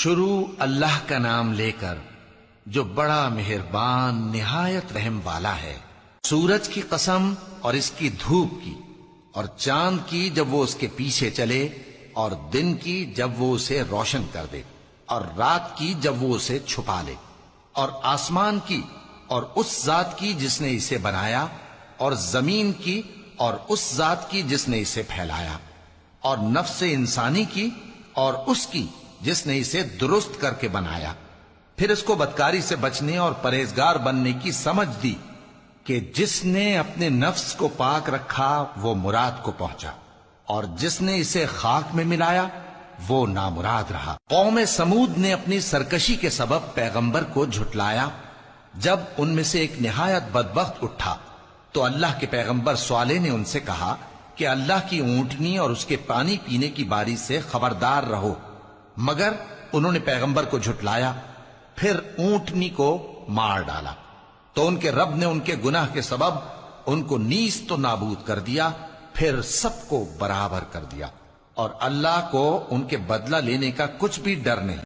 شروع اللہ کا نام لے کر جو بڑا مہربان نہایت رحم والا ہے۔ سورج کی قسم اور اس کی دھوپ کی، اور چاند کی جب وہ اس کے پیچھے چلے، اور دن کی جب وہ اسے روشن کر دے، اور رات کی جب وہ اسے چھپا لے، اور آسمان کی اور اس ذات کی جس نے اسے بنایا، اور زمین کی اور اس ذات کی جس نے اسے پھیلایا، اور نفس انسانی کی اور اس کی جس نے اسے درست کر کے بنایا۔ پھر اس کو بدکاری سے بچنے اور پرہیزگار بننے کی سمجھ دی کہ جس نے اپنے نفس کو پاک رکھا وہ مراد کو پہنچا، اور جس نے اسے خاک میں ملایا وہ نامراد رہا۔ قوم سمود نے اپنی سرکشی کے سبب پیغمبر کو جھٹلایا۔ جب ان میں سے ایک نہایت بدبخت اٹھا تو اللہ کے پیغمبر صالح نے ان سے کہا کہ اللہ کی اونٹنی اور اس کے پانی پینے کی باری سے خبردار رہو، مگر انہوں نے پیغمبر کو جھٹلایا۔ پھر اونٹنی کو مار ڈالا تو ان کے رب نے ان کے گناہ کے سبب ان کو نیست و نابود کر دیا، پھر سب کو برابر کر دیا، اور اللہ کو ان کے بدلہ لینے کا کچھ بھی ڈر نہیں۔